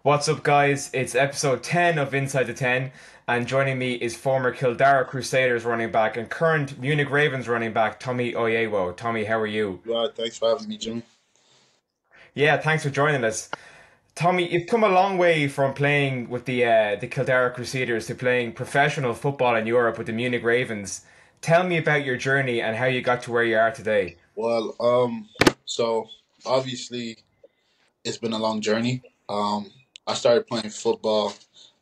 What's up, guys? It's episode 10 of Inside the 10, and joining me is former Kildare Crusaders running back and current Munich Ravens running back, Tommy Oyewo. Tommy, how are you? Well, thanks for having me, Jimmy. Yeah, thanks for joining us. Tommy, you've come a long way from playing with the Kildare Crusaders to playing professional football in Europe with the Munich Ravens. Tell me about your journey and how you got to where you are today. Well, so obviously it's been a long journey. I started playing football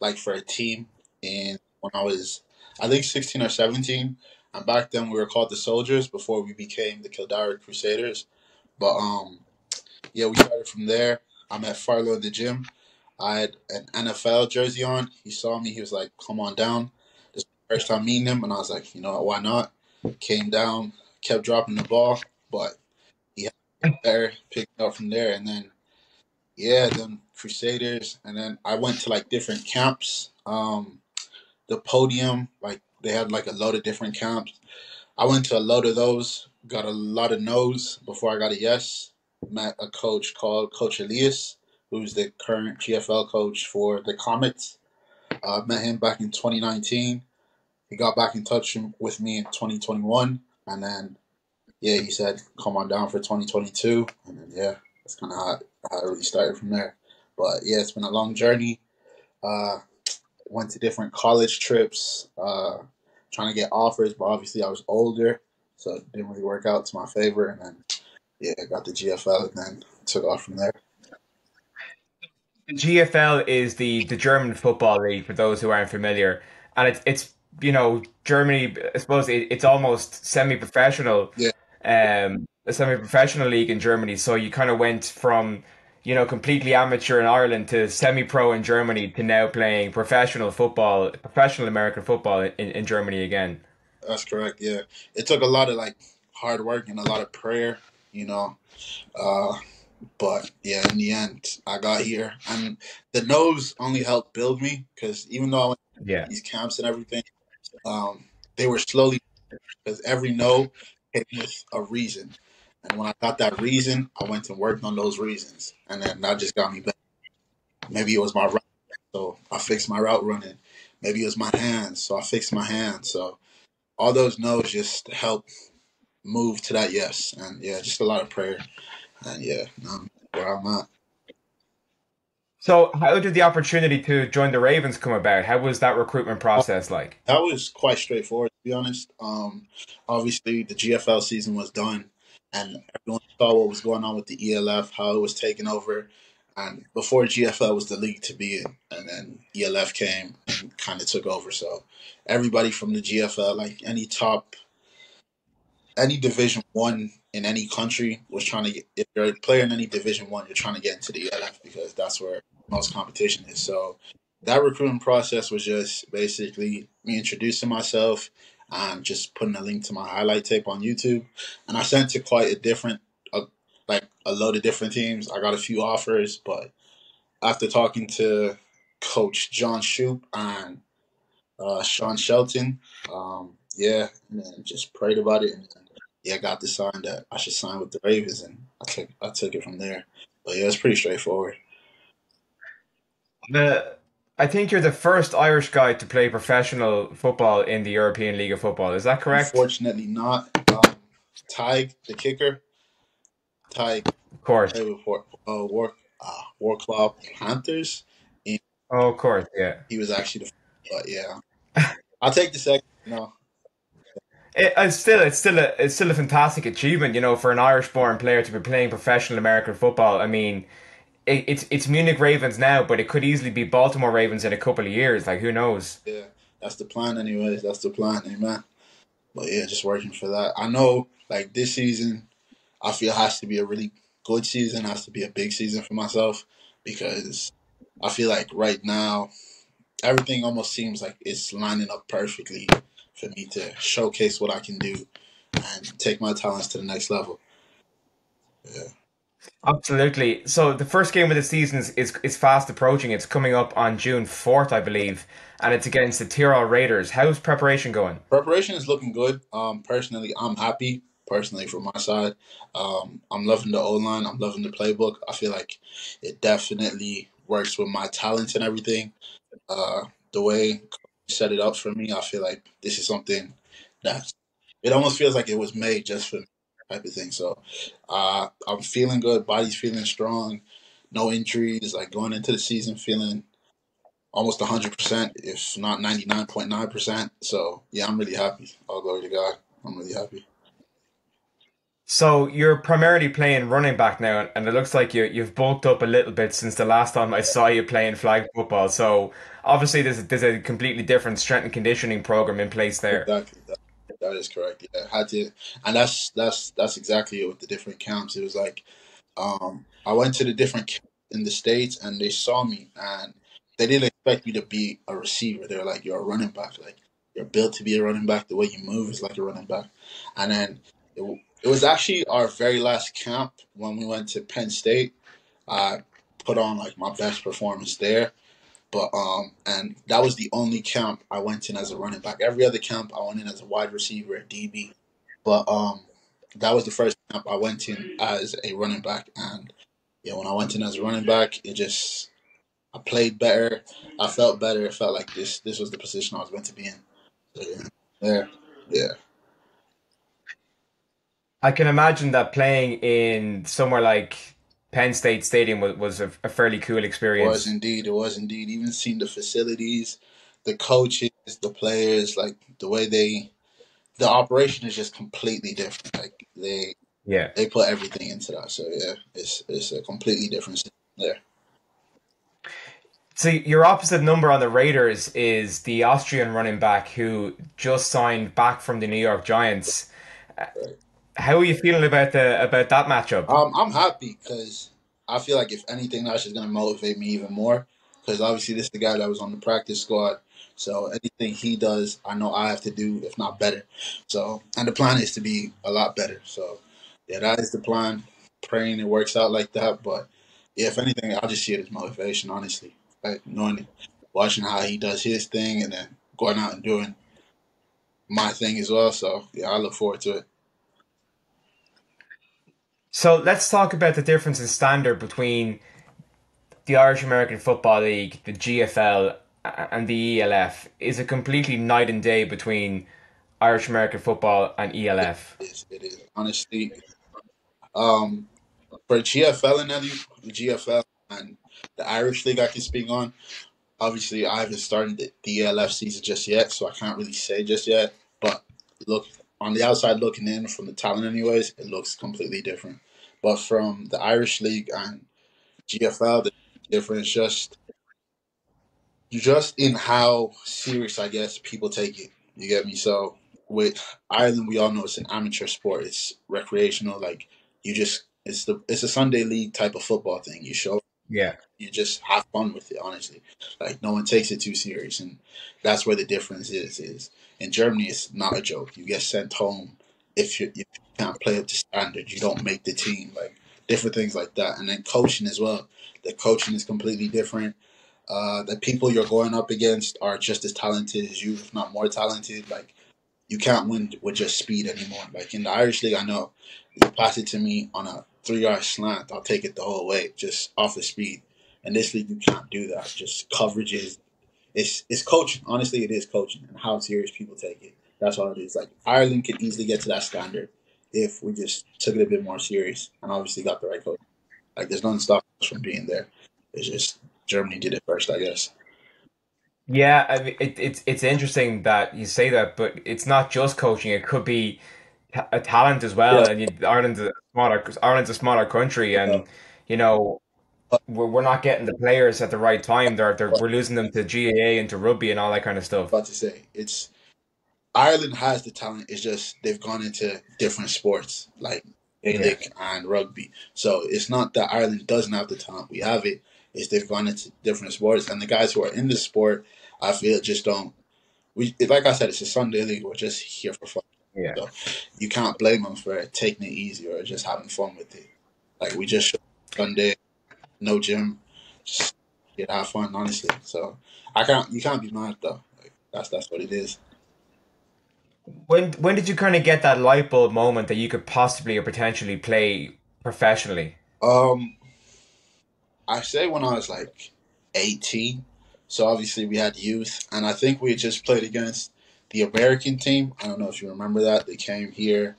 like for a team in when I was, I think, 16 or 17. And back then we were called the Soldiers before we became the Kildare Crusaders. But yeah, we started from there. I met Farlow in the gym. I had an NFL jersey on. He saw me. He was like, "Come on down." This was my first time meeting him, and I was like, "You know what? Why not?" Came down, kept dropping the ball, but he had to get better, picked it up from there, and then yeah, then Crusaders, and then I went to like different camps. The podium, like they had like a load of different camps. I went to a load of those, got a lot of no's before I got a yes. Met a coach called Coach Elias, who's the current GFL coach for the Comets. Met him back in 2019. He got back in touch with me in 2021, and then yeah, he said come on down for 2022, and then yeah, that's kind of how it really started from there. But yeah, it's been a long journey. Uh, Went to different college trips, trying to get offers, but obviously I was older, so it didn't really work out to my favor. And then yeah, I got the GFL, and then took off from there. The GFL is the German football league for those who aren't familiar, and it's Germany. I suppose it's almost semi-professional, Yeah, a semi-professional league in Germany. So you kind of went from completely amateur in Ireland to semi-pro in Germany to now playing professional football, professional American football in Germany again. that's correct. Yeah, it took a lot of like hard work and a lot of prayer, you know. Uh, But yeah, in the end, I got here, and the no's only helped build me because even though I went Yeah. to these camps and everything, um, they were slowly because every no came with a reason, and when I got that reason, I went and worked on those reasons, and then that just got me better. Maybe it was my route, so I fixed my route running. Maybe it was my hands, so I fixed my hands. So all those no's just helped move to that yes, and yeah, just a lot of prayer, and yeah, where I'm at. So how did the opportunity to join the Ravens come about? How was that recruitment process like? That was quite straightforward, to be honest. Obviously, the GFL season was done, and everyone saw what was going on with the ELF, how it was taken over. And before GFL was the league to be in, and then ELF came and kind of took over. So everybody from the GFL, like any Division One in any country, was trying to get. If you're a player in any Division One, you're trying to get into the ELF because that's where most competition is. So that recruiting process was just basically me introducing myself and just putting a link to my highlight tape on YouTube. And I sent to quite like a load of different teams. I got a few offers, but after talking to Coach John Shoup and Sean Shelton, yeah, and then just prayed about it, and then, yeah, got the sign that I should sign with the Ravens, and I took it from there. But yeah, it's pretty straightforward. The I think you're the first Irish guy to play professional football in the European League of Football. Is that correct? Unfortunately, not. Tig, the kicker, Tig Of course. played with War Claw Panthers. And Oh, of course. Yeah. he was actually the, but yeah, I'll take the second. No, It's still a fantastic achievement, for an Irish-born player to be playing professional American football. I mean, it's Munich Ravens now, but it could easily be Baltimore Ravens in a couple of years. Like, who knows? yeah, that's the plan, anyways. That's the plan, amen. But yeah, just working for that. I know, like this season, I feel has to be a really good season. Has to be a big season for myself because I feel like right now everything almost seems like it's lining up perfectly for me to showcase what I can do and take my talents to the next level. Yeah. Absolutely. So the first game of the season is fast approaching. It's coming up on June 4th, I believe, and it's against the Tyrol Raiders. How's preparation going? Preparation is looking good. Personally, I'm happy. Personally, from my side, I'm loving the O line. I'm loving the playbook. I feel like it definitely works with my talents and everything. Uh, the way he set it up for me, I feel like this is something that it almost feels like it was made just for me, type of thing. So I'm feeling good. Body's feeling strong. No injuries. Like going into the season, feeling almost 100%, if not 99.9%. So yeah, I'm really happy. All glory to God. I'm really happy. So you're primarily playing running back now, and it looks like you've bulked up a little bit since the last time I saw you playing flag football. So obviously there's a completely different strength and conditioning program in place there. Exactly. That is correct. Yeah, I had to, and that's exactly it with the different camps. It was like I went to the different camps in the states, and they saw me, and they didn't expect me to be a receiver. They were like, "You're a running back. Like you're built to be a running back. The way you move is like a running back." And then it was actually our very last camp when we went to Penn State. I put on like my best performance there. But and that was the only camp I went in as a running back. Every other camp I went in as a wide receiver, a DB. But that was the first camp I went in as a running back. And yeah, when I went in as a running back, it just I played better. I felt better. It felt like this was the position I was meant to be in. So yeah, yeah. I can imagine that playing in somewhere like Penn State Stadium was a fairly cool Was experience. indeed. It was indeed. Even seeing the facilities, the coaches, the players, like the way the operation is just completely different. Like Yeah. they put everything into that. So yeah, it's a completely different system there. So your opposite number on the Raiders is the Austrian running back who just signed back from the New York Giants. Right. How are you feeling about that matchup? I'm happy because I feel like if anything, that's just gonna motivate me even more. Because obviously, this is the guy that was on the practice squad. So anything he does, I know I have to do, if not better. So and the plan is to be a lot better. So yeah, that is the plan. Praying it works out like that. But yeah, if anything, I'll just see it as motivation. Honestly, like knowing, watching how he does his thing, and then going out and doing my thing as well. So yeah, I look forward to it. So let's talk about the difference in standard between the Irish American Football League, the GFL, and the ELF. Is a completely night and day between Irish American football and ELF. It is honestly. Um, for GFL and the GFL and the Irish League, I can speak on. Obviously, I haven't started the ELF season just yet, so I can't really say just yet. But look, on the outside looking in from the talent, anyways, it looks completely different. But from the Irish League and GFL, the difference just in how serious I guess people take it. You get me? So with Ireland, we all know it's an amateur sport. It's recreational. Like you just it's a Sunday league type of football thing. You show Yeah. you just have fun with it. Honestly, like no one takes it too serious, and that's where the difference is. Is in Germany, it's not a joke. You get sent home if you can't play up to standard. You don't make the team. Like different things like that, and then coaching as well. The coaching is completely different. The people you're going up against are just as talented as you, if not more talented. Like you can't win with just speed anymore. Like in the Irish league, I know you pass it to me on a 3 yard slant, I'll take it the whole way, just off the speed. In this league, you can't do that. Just coverages. It's coaching. Honestly, it is coaching and how serious people take it. That's all it is. Like Ireland could easily get to that standard if we just took it a bit more serious and obviously got the right coach. Like there's nothing stopping us from being there. It's just Germany did it first, I guess. Yeah, I mean, it's interesting that you say that, but it's not just coaching. It could be a talent as well. Yeah, And Ireland's a smaller country, yeah. and you know we're not getting the players at the right time. We're losing them to GAA and to rugby and all that kind of stuff. About to say it's Ireland has the talent. It's just they've gone into different sports like Yeah, Gaelic and rugby. So it's not that Ireland doesn't have the talent. We have it. It's they've gone into different sports, and the guys who are in the sport, I feel just don't. We like I said, it's a Sunday league. We're just here for fun. yeah. So you can't blame them for taking it easy or just having fun with it. Like we just show Sunday, no gym, just get have fun. Honestly, so I can't. You can't be mad though. Like that's what it is. When did you kind of get that light bulb moment that you could possibly or potentially play professionally? Um, I say when I was like 18. So obviously we had youth, and I think we had just played against the American team. I don't know if you remember that. They came here,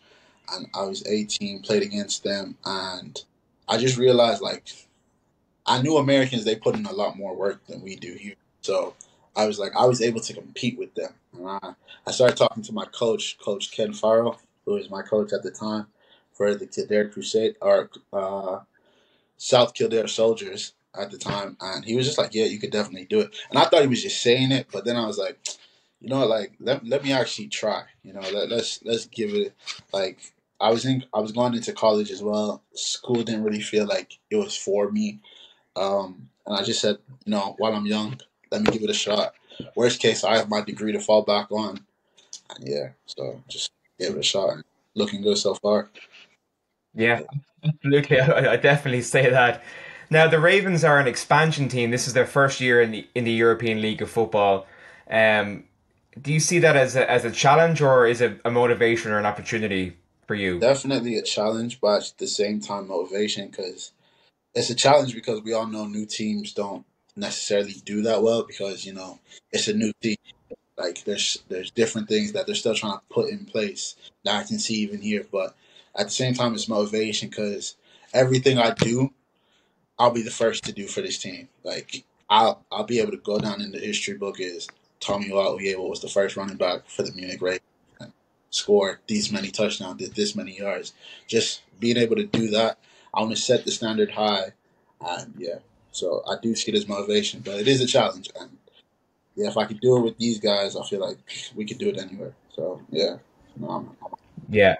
and I was 18, played against them, and I just realized like I knew Americans they put in a lot more work than we do here. So I was like I was able to compete with them. And I started talking to my coach, Coach Ken Farrell, who was my coach at the time for the Kildare Crusade or South Kildare Soldiers at the time, and he was just like, "Yeah, you could definitely do it." And I thought he was just saying it, but then I was like, you know, like let me actually try. You know, let's give it. Like I was going into college as well. School didn't really feel like it was for me, and I just said, you know, while I'm young, let me give it a shot. Worst case, I have my degree to fall back on, and yeah, so just gave it a shot. And looking good so far. Yeah, absolutely. I definitely say that. Now, the Ravens are an expansion team. This is their first year in the European League of Football. Um, do you see that as a challenge or is it a motivation or an opportunity for you? Definitely a challenge, but at the same time, motivation because it's a challenge because we all know new teams don't necessarily do that well because you know it's a new team. Like there's different things that they're still trying to put in place that I can see even here. But at the same time, it's motivation because everything I do, I'll be the first to do for this team. Like I'll be able to go down in the history book as Tomiwa Oyewo was the first running back for the Munich Ravens. And scored these many touchdowns, did this many yards. Just being able to do that, I want to set the standard high, and yeah. So I do see it as motivation, but it is a challenge. And yeah, if I could do it with these guys, I feel like we could do it anywhere. So yeah, no, Yeah.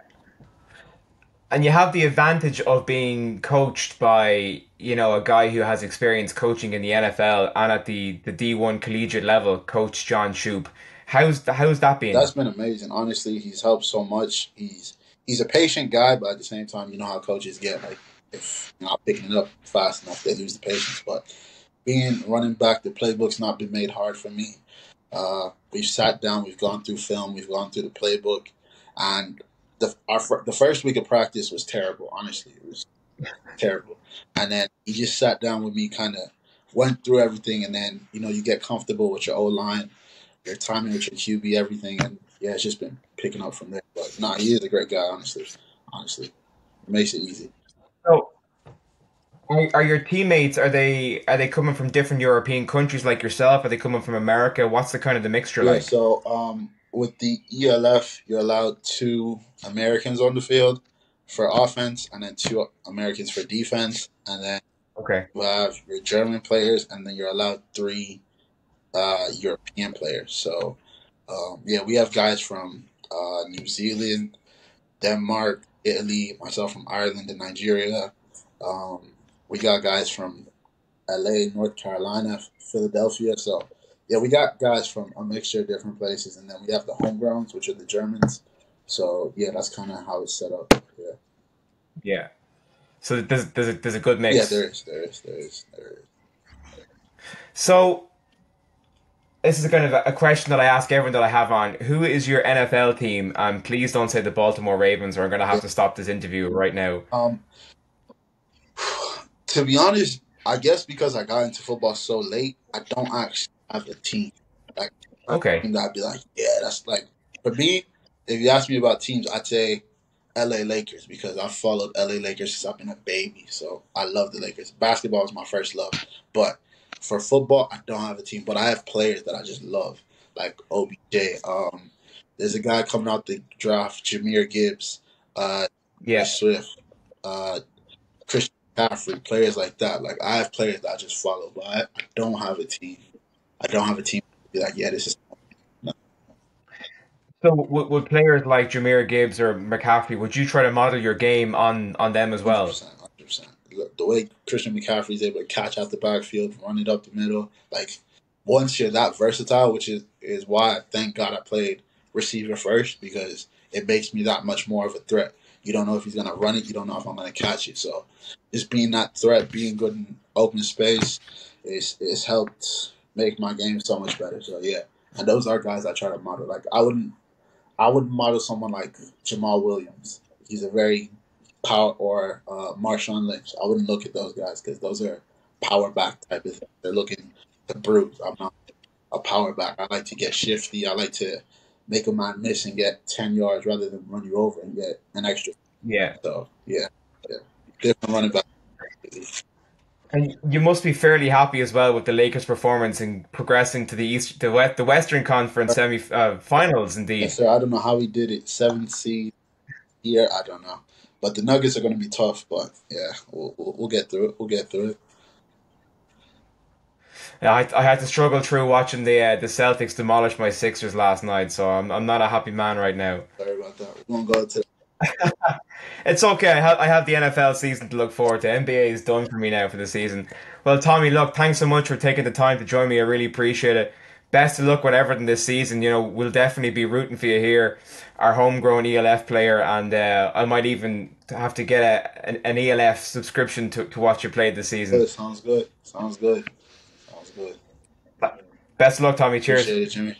And you have the advantage of being coached by, you know, a guy who has experience coaching in the NFL and at the D1 collegiate level, Coach John Shoup. How's that been? that's been amazing. Honestly, he's helped so much. He's a patient guy, but at the same time, you know how coaches get. Like if you're not picking it up fast enough, they lose the patience. But being running back, the playbook's not been made hard for me. We've sat down, we've gone through film, we've gone through the playbook, and the first week of practice was terrible. Honestly, it was terrible. And then he just sat down with me, kind of went through everything, and then you know you get comfortable with your O line, your timing with your QB, everything, and yeah, it's just been picking up from there. But nah, he is a great guy. Honestly, it makes it easy. So, are your teammates are they coming from different European countries like yourself? Are they coming from America? What's the kind of the mixture Yeah, like? so with the ELF, you're allowed two Americans on the field for offense, and then two Americans for defense, and then Okay. you have your German players, and then you're allowed three European players. So yeah, we have guys from New Zealand, Denmark, Italy, myself from Ireland and Nigeria. Um, we got guys from LA, North Carolina, Philadelphia. So yeah, we got guys from a mixture of different places, and then we have the homegrowns, which are the Germans. So yeah, that's kind of how it's set up. Yeah, Yeah. So there's a good yeah, mix. there is. So this is kind of a question that I ask everyone that I have on. Who is your NFL team? And please don't say the Baltimore Ravens, or I'm going to Yeah. have to stop this interview right now. Um, to be honest, I guess because I got into football so late, I don't actually have a team. Like a Okay. team that I'd be like, yeah, that's like for me. If you ask me about teams, I'd say LA Lakers because I followed LA Lakers since I've been a baby. So I love the Lakers. Basketball is my first love, but for football, I don't have a team. But I have players that I just love, like OBJ. There's a guy coming out the draft, Jameer Gibbs, Yeah. Swift. Christian McCaffrey, players like that. Like I have players that I just follow, but I don't have a team. I don't have a team to be like, yeah, this is no, So would players like Jameer Gibbs or McCaffrey, would you try to model your game on them as well? 100%, 100%. The way Christian McCaffrey is able to catch out the backfield, run it up the middle, like once you're that versatile, which is why I thank God I played receiver first because it makes me that much more of a threat. You don't know if he's gonna run it. You don't know if I'm gonna catch it. So just being that threat, being good in open space, is helped make my game so much better. So yeah, and those are guys I try to model. Like I wouldn't model someone like Jamal Williams. He's a very power or Marshawn Lynch. I wouldn't look at those guys because those are power back type of thing. They're looking to brute. I'm not a power back. I like to get shifty. I like to make a man miss and get 10 yards rather than run you over and get an extra. Yeah. So yeah, yeah, different running back. And you must be fairly happy as well with the Lakers' performance in progressing to the Western Conference finals. Yes, Indeed. sir. I don't know how he did it. 7 seed here. I don't know, but the Nuggets are going to be tough. But yeah, we'll get through it. We'll get through it. Yeah, I had to struggle through watching the Celtics demolish my Sixers last night, so I'm not a happy man right now. Sorry about that. We're gonna go to It's okay. I have the NFL season to look forward to. NBA is done for me now for the season. Well, Tommy, look, thanks so much for taking the time to join me. I really appreciate it. Best of luck with everything this season. You know, we'll definitely be rooting for you here, our homegrown ELF player, and I might even have to get an ELF subscription to watch you play this season. good. Sounds good. Sounds good. Sounds good. Best of luck, Tommy. Cheers. Appreciate it, Jimmy.